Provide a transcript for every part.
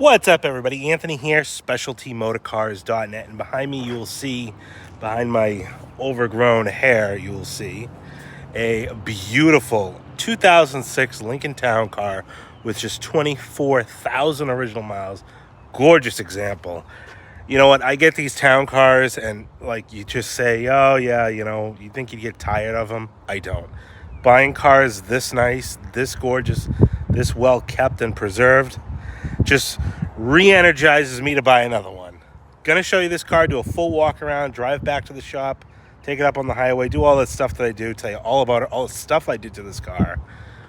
What's up, everybody? Anthony here, specialtymotorcars.net, and behind me you will see, behind my overgrown hair, you will see a beautiful 2006 Lincoln Town Car with just 24,000 original miles. Gorgeous example. You know what? I get these town cars and like you just say, oh yeah, you think you'd get tired of them. I don't. Buying cars this nice, this gorgeous, this well kept and preserved just re-energizes me to buy another one. Gonna show you this car, do a full walk around, drive back to the shop, take it up on the highway, do all that stuff that I do, tell you all about it, all the stuff I did to this car,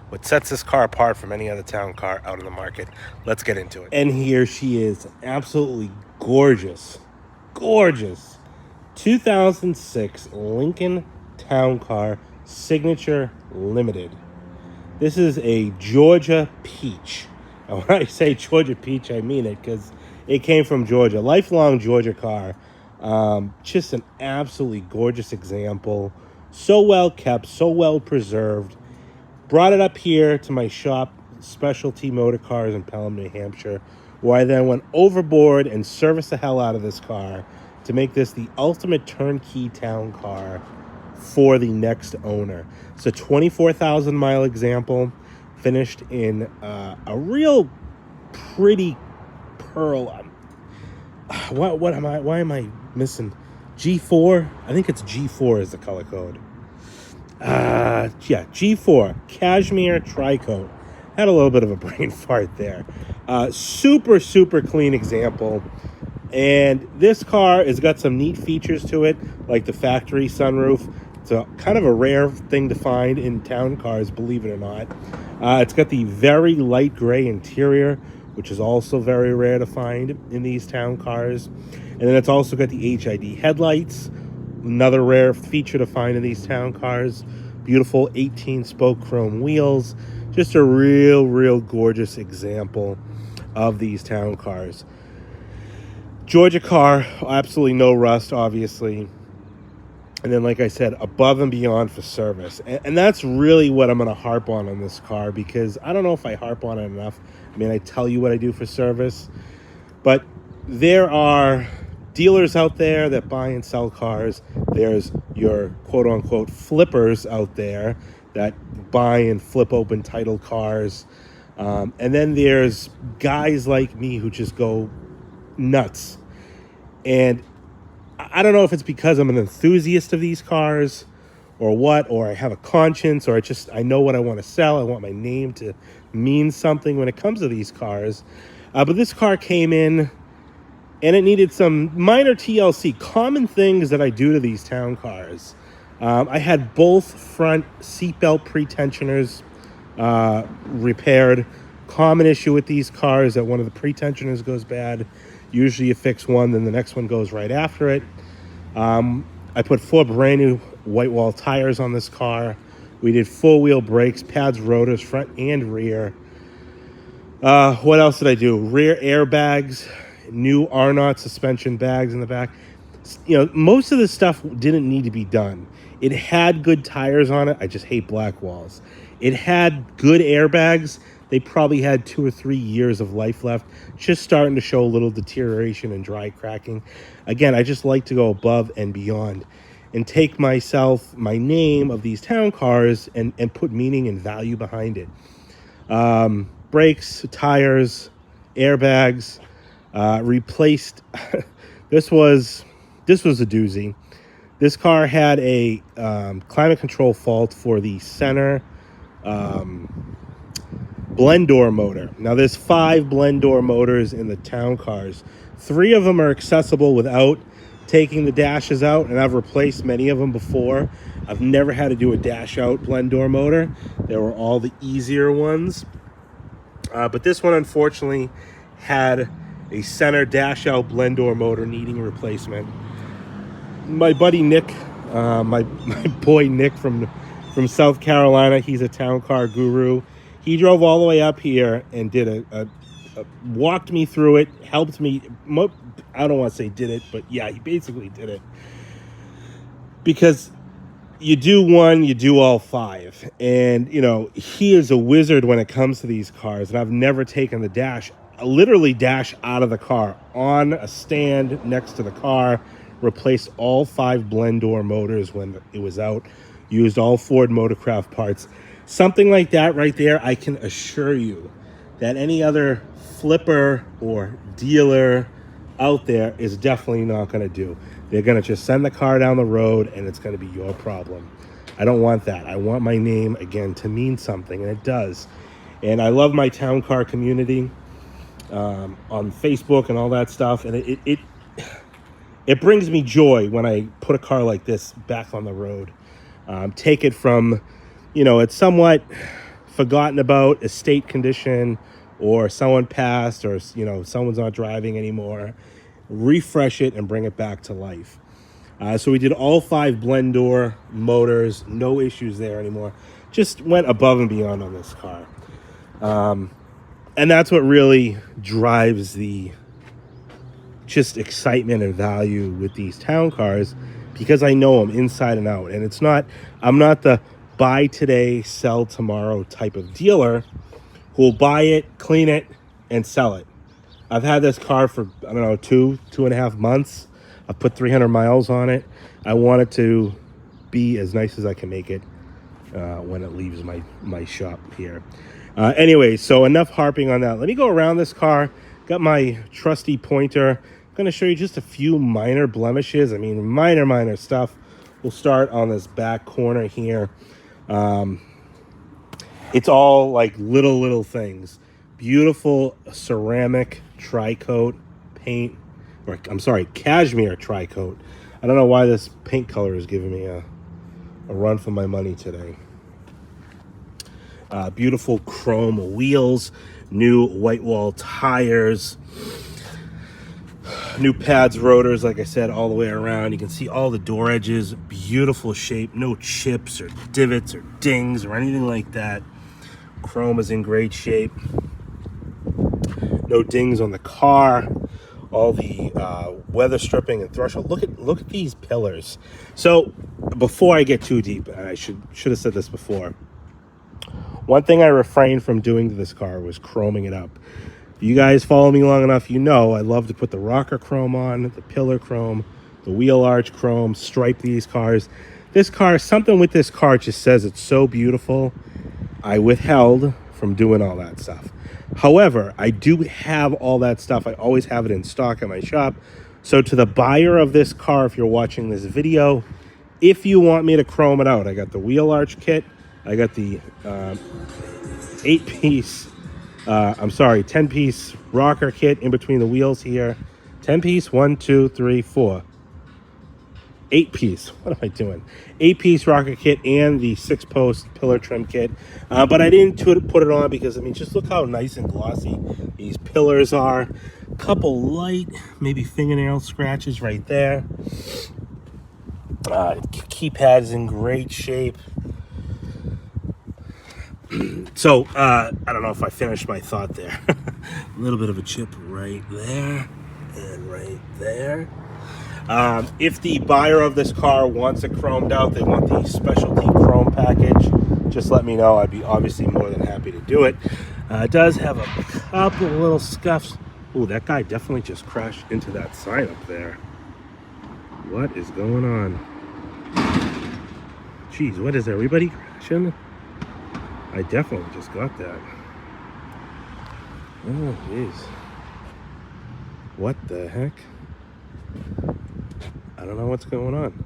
what sets this car apart from any other town car out in the market. Let's get into it. And here she is, absolutely gorgeous, gorgeous 2006 Lincoln Town Car Signature Limited. This is a Georgia peach. And when I say Georgia peach, I mean it because it came from Georgia. Lifelong Georgia car. Just an absolutely gorgeous example. So well kept, so well preserved. Brought it up here to my shop, Specialty Motor Cars in Pelham, New Hampshire, where I then went overboard and serviced the hell out of this car to make this the ultimate turnkey town car for the next owner. It's a 24,000 mile example, finished in a real pretty pearl. Why am I missing G4? I think it's G4 is the color code. Yeah, G4 cashmere tri-coat. Had a little bit of a brain fart there. Super clean example. And this car has got some neat features to it, like the factory sunroof. It's a kind of a rare thing to find in town cars, believe it or not. It's got the very light gray interior, which is also very rare to find in these town cars. And then it's also got the HID headlights, another rare feature to find in these town cars. Beautiful 18-spoke chrome wheels. Just a real gorgeous example of these town cars. Georgia car, absolutely no rust, obviously. And then, like I said, above and beyond for service. And that's really what I'm going to harp on this car, because I don't know if I harp on it enough. I mean, I tell you what I do for service. But there are dealers out there that buy and sell cars. There's your quote-unquote flippers out there that buy and flip open title cars. And then there's guys like me who just go nuts. And I don't know if it's because I'm an enthusiast of these cars or what, or I have a conscience, or I know what I want to sell. I want my name to mean something when it comes to these cars. But this car came in and it needed some minor TLC, common things that I do to these town cars. I had both front seatbelt pretensioners repaired. Common issue with these cars that one of the pretensioners goes bad. Usually you fix one, then the next one goes right after it. I put 4 brand new white wall tires on this car. We did 4-wheel brakes, pads, rotors, front and rear. What else did I do? Rear airbags, new Arnott suspension bags in the back. You know, most of this stuff didn't need to be done. It had good tires on it. I just hate black walls. It had good airbags. They probably had 2 or 3 years of life left, just starting to show a little deterioration and dry cracking. Again, I just like to go above and beyond and take my name of these town cars and put meaning and value behind it. Brakes, tires, airbags, replaced. This was a doozy. This car had a climate control fault for the center blend door motor. Now there's 5 blend door motors in the town cars. 3 of them are accessible without taking the dashes out, and I've replaced many of them before. I've never had to do a dash out blend door motor. They were all the easier ones. But this one unfortunately had a center dash out blend door motor needing replacement. My buddy Nick, my boy Nick from South Carolina, he's a town car guru. He drove all the way up here and did walked me through it, helped me. I don't want to say did it, but yeah, he basically did it. Because you do one, you do all 5. And, you know, he is a wizard when it comes to these cars. And I've never taken the dash literally dash out of the car on a stand next to the car, replaced all 5 blend door motors when it was out, used all Ford Motorcraft parts. Something like that right there, I can assure you that any other flipper or dealer out there is definitely not going to do. They're going to just send the car down the road and it's going to be your problem. I don't want that. I want my name, again, to mean something, and it does. And I love my town car community on Facebook and all that stuff, and it brings me joy when I put a car like this back on the road. Take it from, it's somewhat forgotten about, estate condition, or someone passed, or someone's not driving anymore. Refresh it and bring it back to life. So we did all 5 blend door motors, no issues there anymore. Just went above and beyond on this car. And that's what really drives the just excitement and value with these town cars, because I know them inside and out. And I'm not the buy today, sell tomorrow type of dealer who will buy it, clean it, and sell it. I've had this car for, I don't know, 2.5 months. I've put 300 miles on it. I want it to be as nice as I can make it when it leaves my shop here. Anyway, so enough harping on that. Let me go around this car. Got my trusty pointer. I'm going to show you just a few minor blemishes. I mean, minor stuff. We'll start on this back corner here. It's all like little things. Beautiful ceramic tri-coat paint. Or, I'm sorry, cashmere tri-coat. I don't know why this paint color is giving me a run for my money today. Beautiful chrome wheels, new white wall tires, new pads, rotors, like I said, all the way around. You can see all the door edges, beautiful shape, no chips or divots or dings or anything like that. Chrome is in great shape. No dings on the car. All the weather stripping and threshold. Look at these pillars. So before I get too deep, I should have said this before. One thing I refrained from doing to this car was chroming it up. If you guys follow me long enough, I love to put the rocker chrome on, the pillar chrome, the wheel arch chrome, stripe these cars. This car, something with this car just says it's so beautiful. I withheld from doing all that stuff. However, I do have all that stuff. I always have it in stock at my shop. So to the buyer of this car, if you're watching this video, if you want me to chrome it out, I got the wheel arch kit. I got the 10-piece rocker kit in between the wheels here. 10-piece, 1, 2, 3, 4. 8-piece. What am I doing? 8-piece rocker kit and the 6-post pillar trim kit. But I didn't put it on because, just look how nice and glossy these pillars are. Couple light, maybe fingernail scratches right there. Keypad is in great shape. So, I don't know if I finished my thought there. A little bit of a chip right there and right there. If the buyer of this car wants it chromed out, they want the specialty chrome package, just let me know. I'd be obviously more than happy to do it. It does have a couple little scuffs. Oh, that guy definitely just crashed into that sign up there. What is going on? Jeez, what is everybody crashing? I definitely just got that. Oh, jeez. What the heck? I don't know what's going on.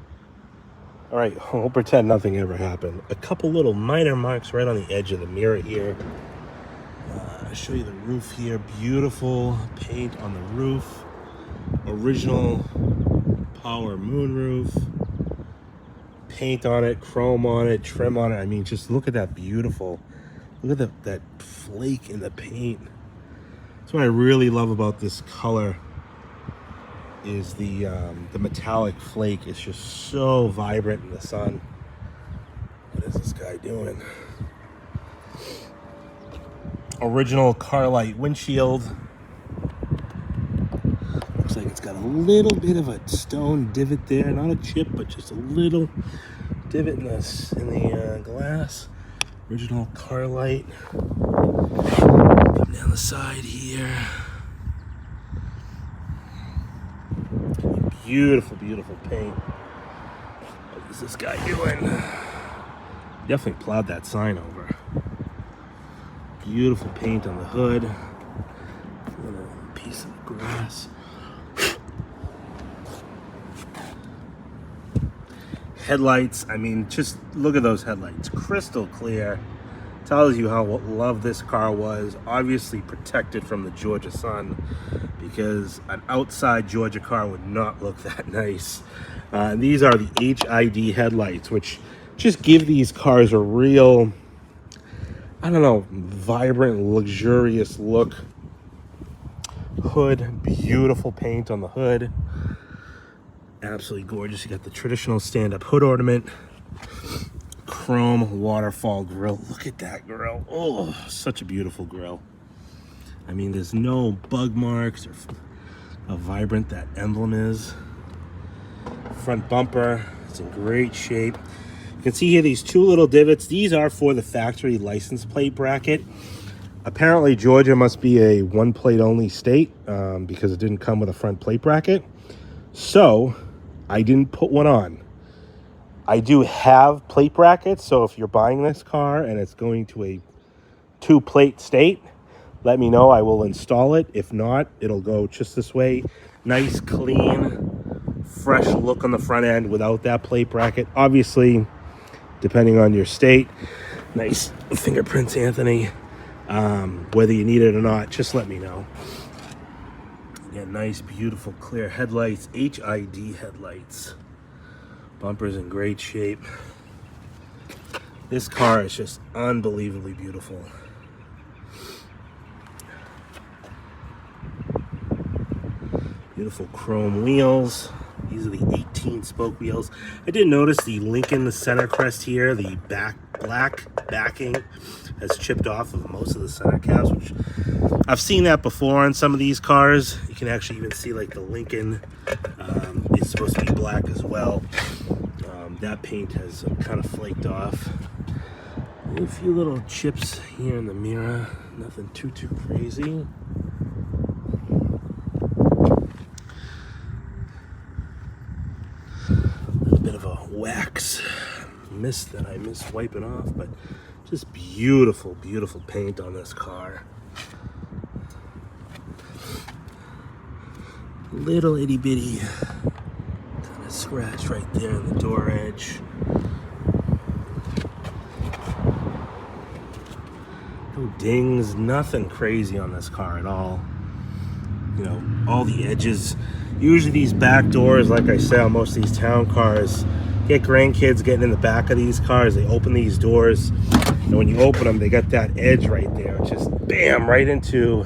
All right, we'll pretend nothing ever happened. A couple little minor marks right on the edge of the mirror here. I'll show you the roof here. Beautiful paint on the roof. Original power moonroof. Paint on it, chrome on it, trim on it. Just look at that beautiful. Look at that flake in the paint. That's what I really love about this color. Is the metallic flake. It's just so vibrant in the sun. What is this guy doing? Original Carlite windshield. Looks like it's got a little bit of a stone divot there. Not a chip, but just a little divot in the glass. Original car light. Come down the side here. Beautiful, beautiful paint. What is this guy doing? Definitely plowed that sign over. Beautiful paint on the hood. A little piece of grass. Headlights, I mean, just look at those headlights. Crystal clear. Tells you how loved this car was. Obviously protected from the Georgia sun, because an outside Georgia car would not look that nice. And these are the HID headlights, which just give these cars a real, I don't know, vibrant, luxurious look. Hood, beautiful paint on the hood. Absolutely gorgeous. You got the traditional stand-up hood ornament. Chrome waterfall grille. Look at that grille. Oh, such a beautiful grille. I mean, there's no bug marks or how vibrant that emblem is. Front bumper, it's in great shape. You can see here these two little divots. These are for the factory license plate bracket. Apparently Georgia must be a one plate only state because it didn't come with a front plate bracket. So I didn't put one on. I do have plate brackets, so if you're buying this car and it's going to a two plate state, let me know. I will install it. If not, it'll go just this way. Nice, clean, fresh look on the front end without that plate bracket. Obviously, depending on your state. Nice fingerprints, Anthony. Whether you need it or not, just let me know. Again, nice, beautiful, clear headlights. HID headlights. Bumper's in great shape. This car is just unbelievably beautiful. Beautiful chrome wheels. These are the 18 spoke wheels. I did notice the Lincoln center crest here, the black backing has chipped off of most of the center caps, which I've seen that before on some of these cars. You can actually even see like the Lincoln is supposed to be black as well. That paint has kind of flaked off. A few little chips here in the mirror. Nothing too crazy. A little bit of a wax mist that I missed wiping off, but just beautiful, beautiful paint on this car. Little itty bitty kind of scratch right there in the door edge. No dings, nothing crazy on this car at all. You know, all the edges. Usually these back doors, like I said, on most of these town cars, get grandkids getting in the back of these cars, they open these doors, and when you open them, they got that edge right there. Just bam, right into,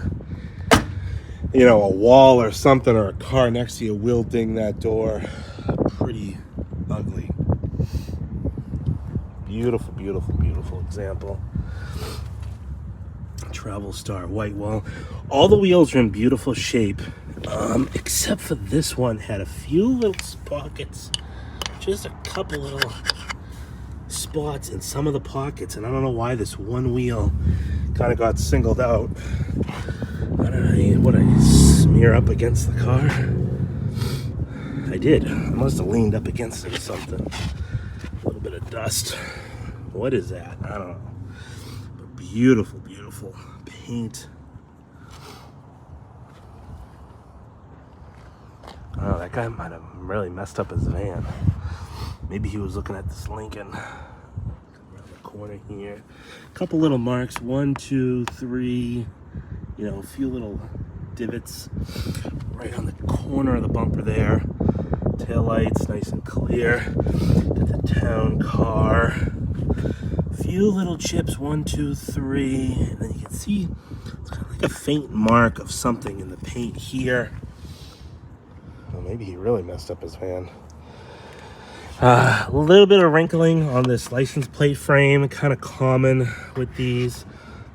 you know, a wall or something, or a car next to you will ding that door. Pretty ugly. Beautiful, beautiful, beautiful example. Travel Star white wall. All the wheels are in beautiful shape, except for this one had a few little pockets. Just a couple little spots in some of the pockets, and I don't know why this one wheel kind of got singled out. I don't know, what, I smear up against the car? I did. I must have leaned up against it or something. A little bit of dust. What is that? I don't know. But beautiful, beautiful paint. Oh, that guy might have really messed up his van. Maybe he was looking at this Lincoln. Around the corner here. A couple little marks. 1, 2, 3. You know, a few little divots right on the corner of the bumper there. Tail lights nice and clear. Got the town car. A few little chips. 1, 2, 3. And then you can see it's kind of like a faint mark of something in the paint here. Well, maybe he really messed up his van. A little bit of wrinkling on this license plate frame, kind of common with these.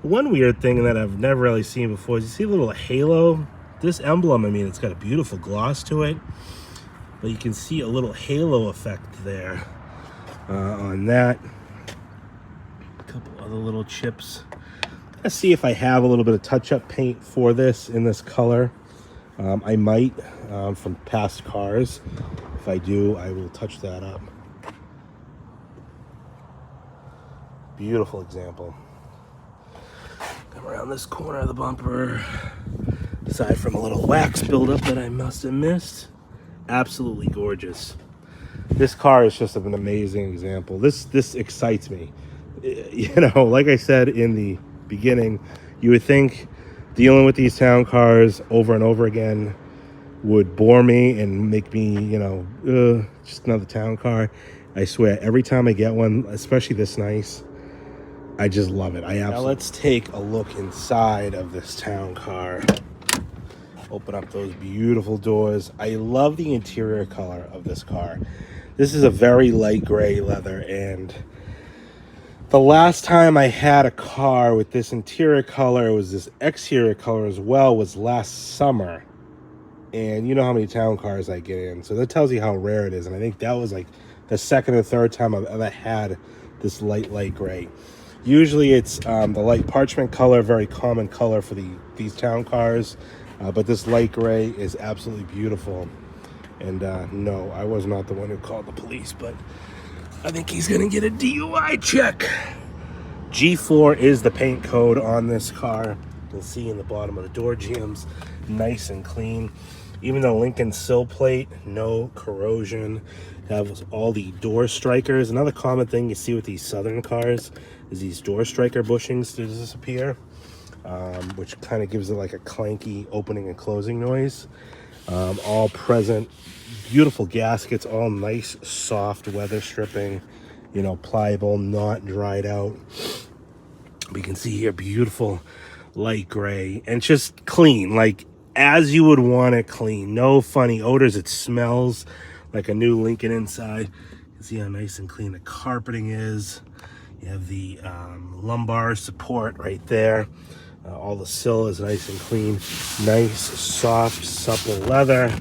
One weird thing that I've never really seen before is you see a little halo. This emblem, I mean, it's got a beautiful gloss to it, but you can see a little halo effect there on that. A couple other little chips. Let's see if I have a little bit of touch-up paint for this in this color. I might from past cars. If I do, I will touch that up. Beautiful example. Come around this corner of the bumper. Aside from a little wax buildup that I must have missed, absolutely gorgeous. This car is just an amazing example. This excites me. You know, like I said in the beginning, you would think dealing with these town cars over and over again would bore me and make me, you know, just another town car. I swear, every time I get one, especially this nice, I just love it. Now let's take a look inside of this town car. Open up those beautiful doors. I love the interior color of this car. This is a very light gray leather, and the last time I had a car with this interior color, it was this exterior color as well, was last summer. And you know how many town cars I get in, so that tells you how rare it is. And I think that was like the second or third time I've ever had this light gray. Usually it's the light parchment color, very common color for these town cars. But this light gray is absolutely beautiful. And no, I was not the one who called the police, but I think he's gonna get a DUI check. G4 is the paint code on this car. You'll see in the bottom of the door jambs, nice and clean. Even the Lincoln sill plate, no corrosion. Have all the door strikers. Another common thing you see with these Southern cars is these door striker bushings to disappear, which kind of gives it like a clanky opening and closing noise. All present, beautiful gaskets, all nice soft weather stripping, you know, pliable, not dried out. We can see here beautiful light gray and just clean, like as you would want it clean. No funny odors. It smells like a new Lincoln inside. You can see how nice and clean the carpeting is. You have the lumbar support right there. All the sill is nice and clean. Nice, soft, supple leather.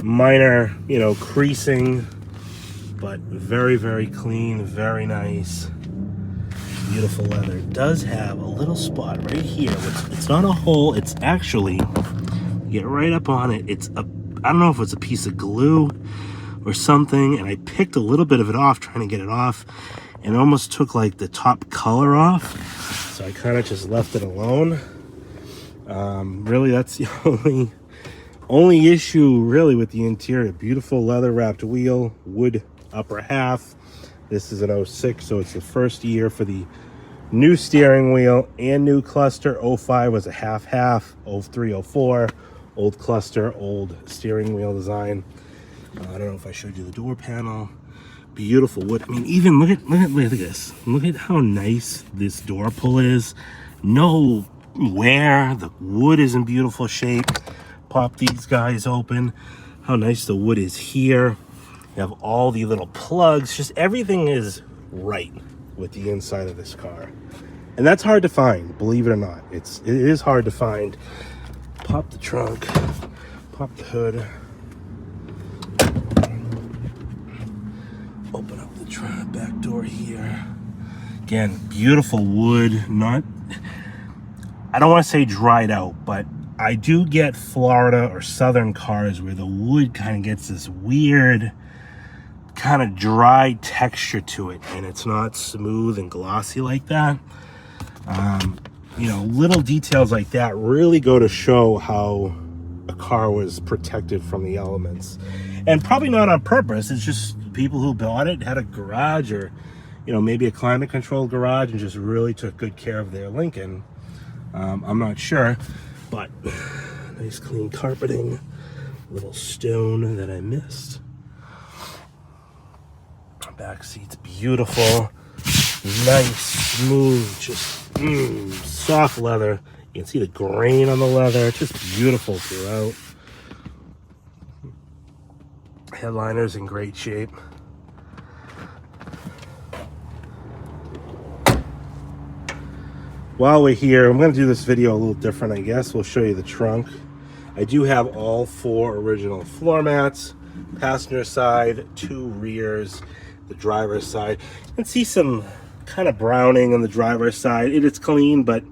Minor, you know, creasing, but very, very clean, very nice. Beautiful leather. It does have a little spot right here. It's not a hole. It's actually, get right up on it. It's a, I don't know if it's a piece of glue or something, and I picked a little bit of it off trying to get it off, and it almost took like the top color off. So I kind of just left it alone. Really, that's the only issue really with the interior. Beautiful leather wrapped wheel, wood upper half. This is an 06, so it's the first year for the new steering wheel and new cluster. 05 was a half-half. 03, 04, old cluster, old steering wheel design. I don't know if I showed you the door panel. Beautiful wood. I mean, even look at this. Look at how nice this door pull is. No wear. The wood is in beautiful shape. Pop these guys open. How nice the wood is here. You have all the little plugs. Just everything is right with the inside of this car. And that's hard to find, believe it or not. It is hard to find. Pop the trunk. Pop the hood. Open up the trunk, back door here. Again, beautiful wood. Not, I don't want to say dried out, but I do get Florida or Southern cars where the wood kind of gets this weird kind of dry texture to it, and it's not smooth and glossy like that. You know, little details like that really go to show how a car was protected from the elements, and probably not on purpose. It's just people who bought it had a garage, or you know, maybe a climate controlled garage, and just really took good care of their Lincoln. I'm not sure, but nice clean carpeting. Little stone that I missed. Back seat's beautiful, nice, smooth, just soft leather. You can see the grain on the leather, just beautiful throughout. Headliner's in great shape. While we're here, I'm going to do this video a little different, I guess. We'll show you the trunk. I do have all 4 original floor mats, passenger side, 2 rears, the driver's side. You can see some kind of browning on the driver's side. It's clean, but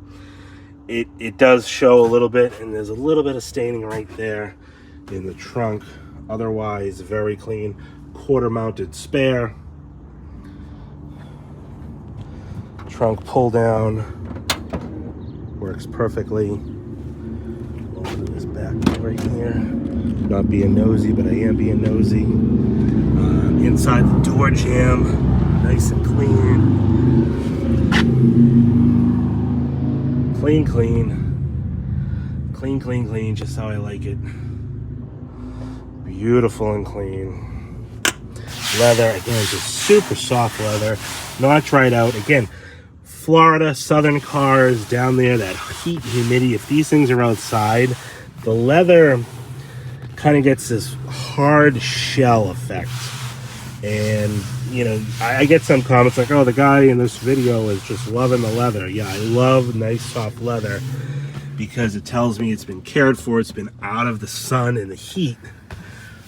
it does show a little bit, and there's a little bit of staining right there in the trunk. Otherwise, very clean. Quarter mounted spare. Trunk pull down. Works perfectly. Open this back door here. Not being nosy, but I am being nosy. Inside the door jamb. Nice and clean. Clean, just how I like it. Beautiful and clean. Leather, again, just super soft leather. Not dried out. Again, Florida, southern cars down there, that heat, humidity, if these things are outside, the leather kind of gets this hard shell effect. And, you know, I get some comments like, oh, the guy in this video is just loving the leather. Yeah, I love nice soft leather because it tells me it's been cared for, it's been out of the sun and the heat.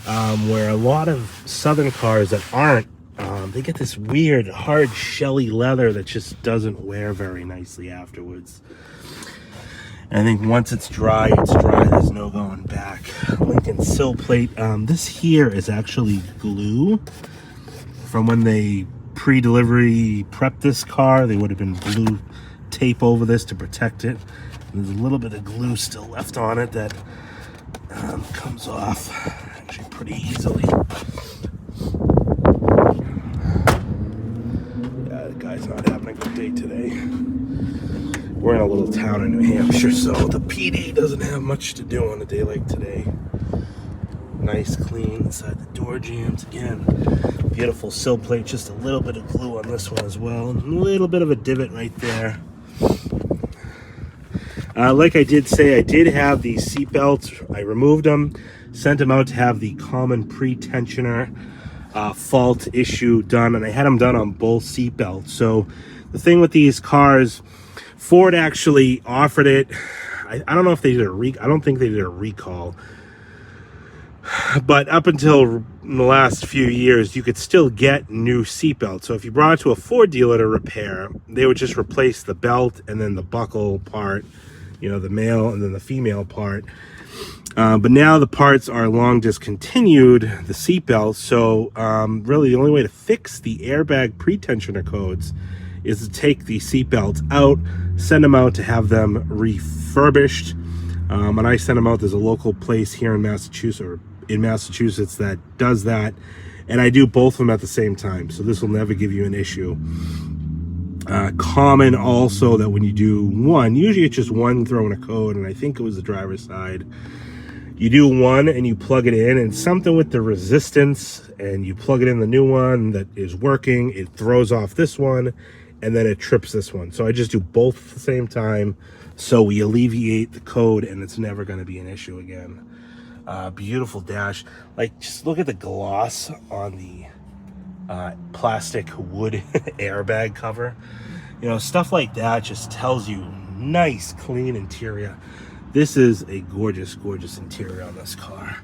Where a lot of southern cars that aren't, they get this weird, hard, shelly leather that just doesn't wear very nicely afterwards. I think once it's dry, it's dry. There's no going back. Lincoln sill plate. This here is actually glue from when they pre-delivery prepped this car. They would have been blue tape over this to protect it. There's a little bit of glue still left on it that comes off actually pretty easily. Yeah, the guy's not having a good day today. We're in a little town in New Hampshire, so the PD doesn't have much to do on a day like today. Nice, clean inside the door jambs. Again, beautiful sill plate. Just a little bit of glue on this one as well. A little bit of a divot right there. Like I did say, I did have these seat belts. I removed them, sent them out to have the common pre-tensioner fault issue done, and I had them done on both seat belts. So the thing with these cars, Ford actually offered it. I don't know if they did I don't think they did a recall. But up until the last few years, you could still get new seatbelts. So if you brought it to a Ford dealer to repair, they would just replace the belt and then the buckle part, you know, the male and then the female part. But now the parts are long discontinued, the seatbelts. So really the only way to fix the airbag pre-tensioner codes is to take the seatbelts out, send them out to have them refurbished. And I send them out. There's a local place here in Massachusetts that does that, and I do both of them at the same time, so this will never give you an issue. Common also that when you do one, usually it's just one throwing a code, and I think it was the driver's side. You do one and you plug it in, and something with the resistance, and you plug it in the new one that is working, it throws off this one, and then it trips this one. So I just do both at the same time, so we alleviate the code, and it's never going to be an issue again. Beautiful dash. Like, just look at the gloss on the plastic wood airbag cover. You know, stuff like that just tells you nice, clean interior. This is a gorgeous, gorgeous interior on this car.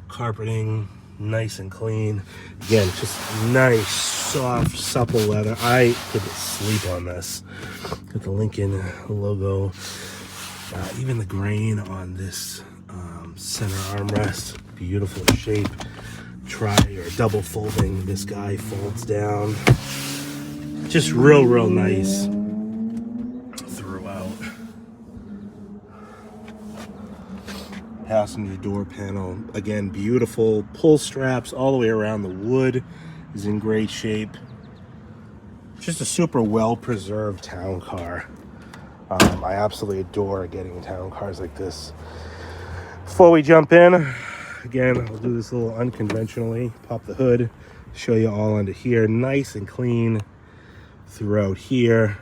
Carpeting, nice and clean. Again, just nice, soft, supple leather. I could sleep on this. Got the Lincoln logo. Even the grain on this center armrest, beautiful shape. Try or double folding. This guy folds down. Just real nice throughout. Passenger door panel, again, beautiful. Pull straps all the way around. The wood is in great shape. Just a super well preserved town car. I absolutely adore getting town cars like this. Before we jump in, again, I'll do this a little unconventionally. Pop the hood, show you all under here. Nice and clean throughout here.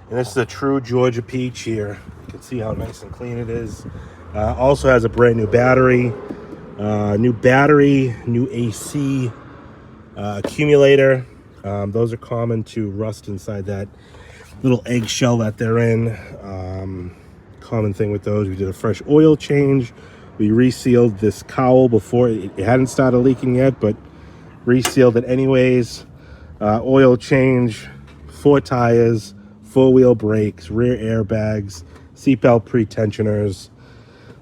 And this is a true Georgia peach here. You can see how nice and clean it is. Also has a brand new battery. New AC accumulator. Those are common to rust inside that little eggshell that they're in. Common thing with those. We did a fresh oil change. We resealed this cowl before. It hadn't started leaking yet, but Resealed it anyways. Oil change, 4 tires, 4-wheel brakes, rear airbags, seatbelt pretensioners.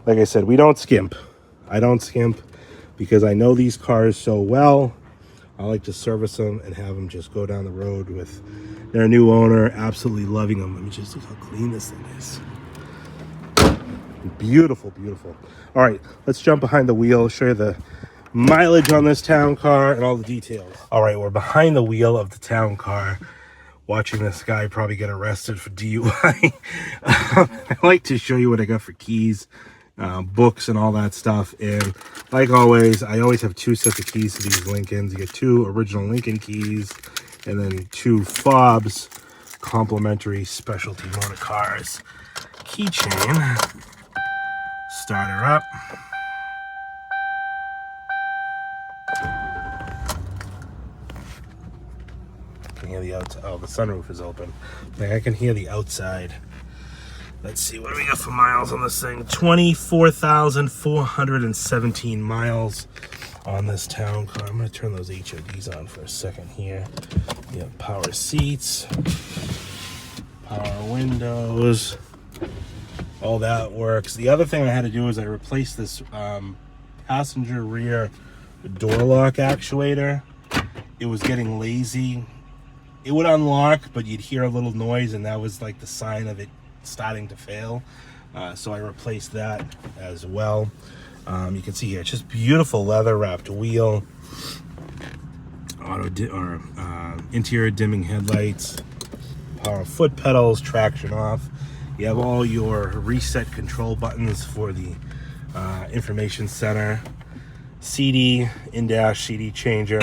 Like I said, we don't skimp. I don't skimp because I know these cars so well. I like to service them and have them just go down the road with their new owner, absolutely loving them. Let me just look how clean this thing is. Beautiful, beautiful. All right, let's jump behind the wheel, show you the mileage on this town car and all the details. All right, we're behind the wheel of the town car, watching this guy probably get arrested for DUI. I like to show you what I got for keys, books, and all that stuff. And like always, I always have 2 sets of keys to these Lincolns. You get 2 original Lincoln keys, and then 2 fobs, complimentary specialty motor cars. Keychain. Start her up. Can hear the outside. Oh, the sunroof is open. Like, I can hear the outside. Let's see, what do we got for miles on this thing? 24,417 miles on this town car. I'm going to turn those HODs on for a second here. You have power seats, power windows. All that works. The other thing I had to do is I replaced this passenger rear door lock actuator. It was getting lazy. It would unlock, but you'd hear a little noise, and that was like the sign of it starting to fail. So I replaced that as well. You can see here, it's just beautiful leather wrapped wheel, interior dimming headlights, power foot pedals, traction off. You have all your reset control buttons for the information center, CD, in-dash CD changer,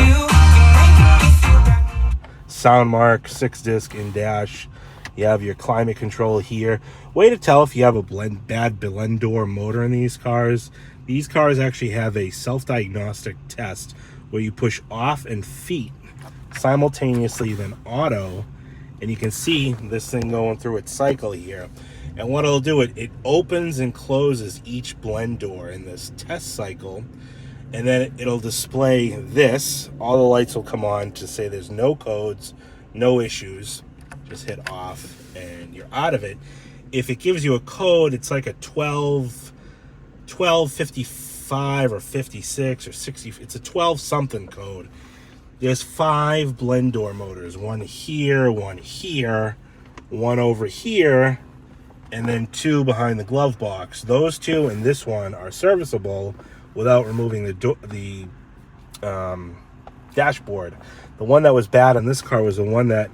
Soundmark, 6-disc in-dash. You have your climate control here. Way to tell if you have a bad blend door motor in these cars. These cars actually have a self-diagnostic test where you push off and feet simultaneously, then auto, and you can see this thing going through its cycle here. And what it'll do, it opens and closes each blend door in this test cycle, and then it'll display this. All the lights will come on to say there's no codes, no issues. Just hit off and you're out of it. If it gives you a code, it's like a 1255 or 56 or 60. It's a 12 something code. There's 5 blend door motors, one here, one over here, and then 2 behind the glove box. Those 2 and this one are serviceable without removing the dashboard. The one that was bad on this car was the one that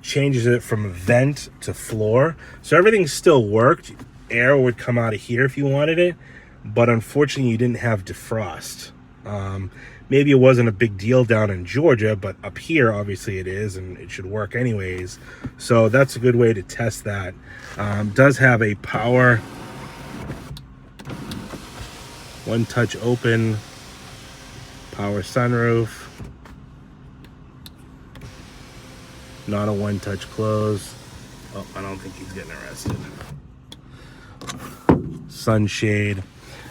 changes it from vent to floor. So everything still worked. Air would come out of here if you wanted it, but unfortunately you didn't have defrost. Maybe it wasn't a big deal down in Georgia, but up here obviously it is, and it should work anyways. So that's a good way to test that. Does have a power one touch open, power sunroof, not a one touch close. Oh, I don't think he's getting arrested. Sunshade.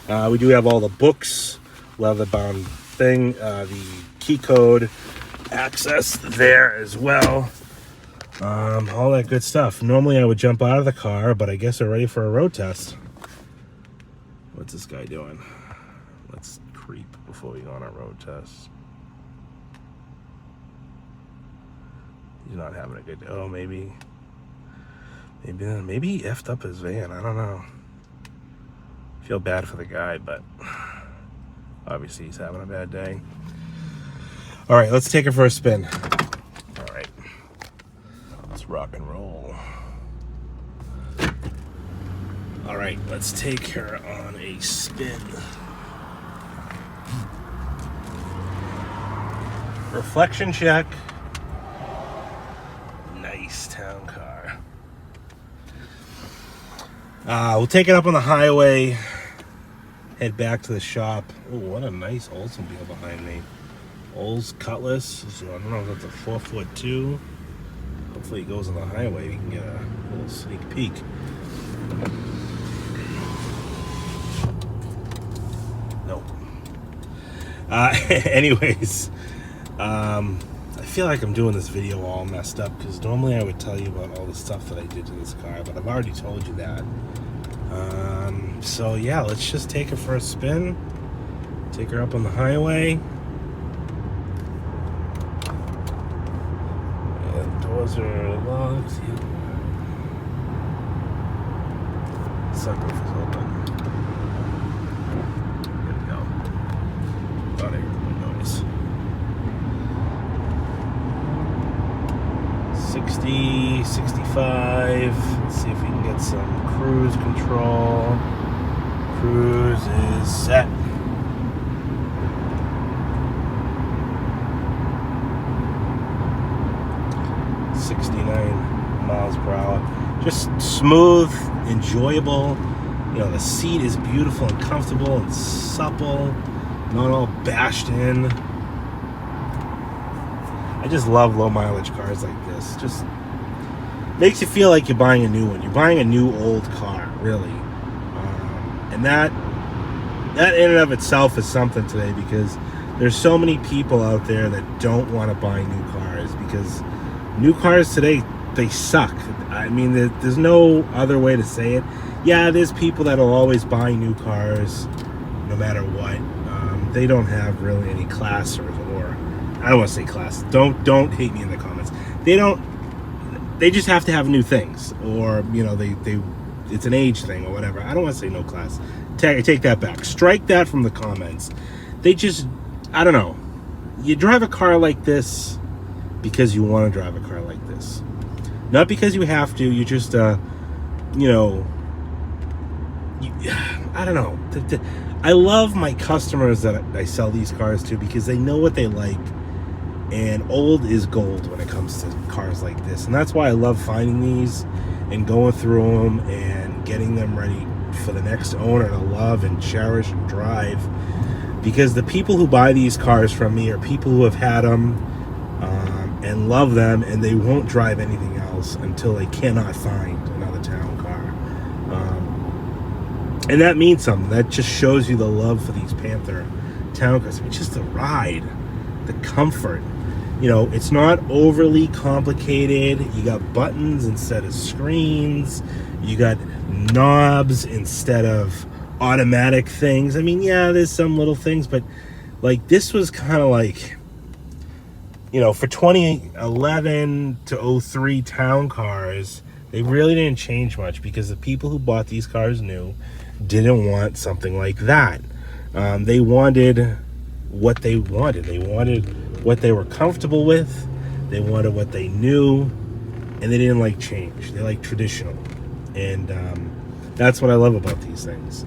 We do have all the books, leather bound thing, the key code access there as well, all that good stuff. Normally I would jump out of the car, but I guess we're ready for a road test. What's this guy doing? Let's creep before we go on our road test. He's not having a good day. Oh, maybe he effed up his van. I don't know. Feel bad for the guy, but obviously he's having a bad day. All right, let's take her for a spin. All right, let's rock and roll. All right, let's take her on a spin. Reflection check. Nice town car. We'll take it up on the highway, head back to the shop. Oh, what a nice Oldsmobile behind me. Olds Cutlass. So I don't know if that's a 4'2". Hopefully it goes on the highway. We can get a little sneak peek. Nope. Anyways, I feel like I'm doing this video all messed up because normally I would tell you about all the stuff that I did to this car, but I've already told you that. So yeah, let's just take her for a spin. Take her up on the highway. And doors are locked. Sunroof is open. There we go. Thought I heard the noise. 60, 65. Let's see if we can get some cruise control. Cruise is set. Miles per hour. Just smooth, enjoyable. You know, the seat is beautiful and comfortable and supple, not all bashed in. I just love low mileage cars like this. Just makes you feel like you're buying a new one. You're buying a new old car, really. And that in and of itself is something today, because there's so many people out there that don't want to buy new cars, because new cars today, they suck. I mean, there's no other way to say it. Yeah, there's people that'll always buy new cars no matter what. They don't have really any class, or I don't want to say class. Don't hate me in the comments. They just have to have new things, or you know, it's an age thing or whatever. I don't want to say no class. Take that back. Strike that from the comments. They just, I don't know. You drive a car like this because you want to drive a car like this, not because you have to. You just you know, I don't know. I love my customers that I sell these cars to, because they know what they like, and old is gold when it comes to cars like this. And that's why I love finding these and going through them and getting them ready for the next owner to love and cherish and drive, because the people who buy these cars from me are people who have had them and love them, and they won't drive anything else until they cannot find another town car. And that means something. That just shows you the love for these Panther town cars. I mean, just the ride, the comfort. You know, it's not overly complicated. You got buttons instead of screens. You got knobs instead of automatic things. I mean, yeah, there's some little things, but like this was kind of like, you know, for 2011 to 03 town cars, they really didn't change much, because the people who bought these cars new didn't want something like that. They wanted what they wanted. They wanted what they were comfortable with. They wanted what they knew, and they didn't like change. They like traditional. And that's what I love about these things.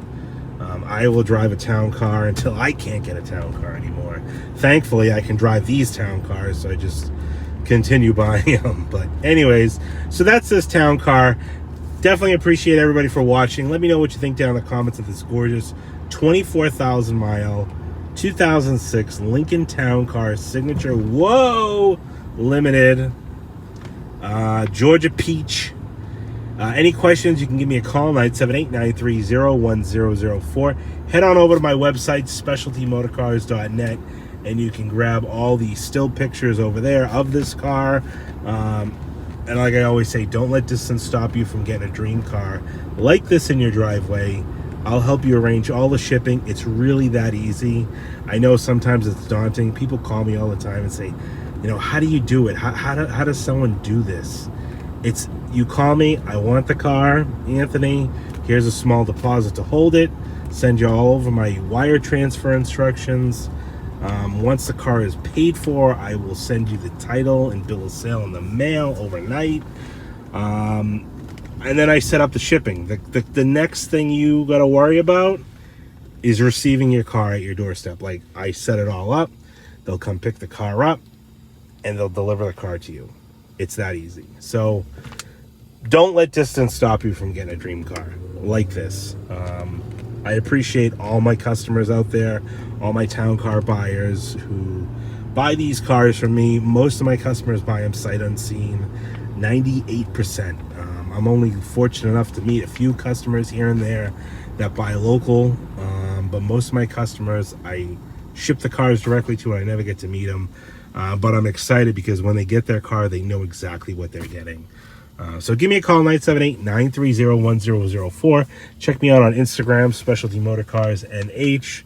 I will drive a town car until I can't get a town car anymore. Thankfully, I can drive these town cars, so I just continue buying them. But anyways, so that's this town car. Definitely appreciate everybody for watching. Let me know what you think down in the comments of this gorgeous 24,000 mile 2006 Lincoln Town Car Signature. Whoa! Limited. Georgia Peach. Any questions, you can give me a call, 978-930-1004. Head on over to my website, specialtymotorcars.net, and you can grab all the still pictures over there of this car. And like I always say, don't let distance stop you from getting a dream car like this in your driveway. I'll help you arrange all the shipping. It's really that easy. I know sometimes it's daunting. People call me all the time and say, you know, how do you do it? How does someone do this? It's, you call me, I want the car, Anthony, here's a small deposit to hold it, send you all over my wire transfer instructions. Once the car is paid for, I will send you the title and bill of sale in the mail overnight. And then I set up the shipping. The next thing you got to worry about is receiving your car at your doorstep. Like, I set it all up, they'll come pick the car up, and they'll deliver the car to you. It's that easy. So don't let distance stop you from getting a dream car like this. I appreciate all my customers out there, all my town car buyers who buy these cars from me. Most of my customers buy them sight unseen, 98%. I'm only fortunate enough to meet a few customers here and there that buy local, but most of my customers I ship the cars directly to, and I never get to meet them. But I'm excited because when they get their car, they know exactly what they're getting. So give me a call, 978-930-1004. Check me out on Instagram, Specialty Motor Cars NH.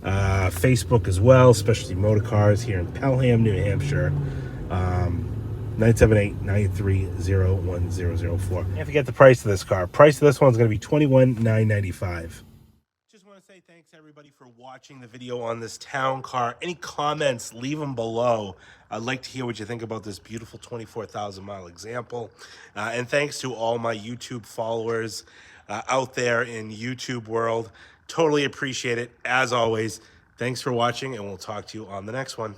Facebook as well, Specialty Motor Cars here in Pelham, New Hampshire. 978-930-1004. Can't forget the price of this car. Price of this one is going to be $21,995. Just want to say thanks everybody for watching the video on this town car. Any comments, leave them below. I'd like to hear what you think about this beautiful 24,000 mile example. And thanks to all my YouTube followers out there in YouTube world. Totally appreciate it. As always, thanks for watching, and we'll talk to you on the next one.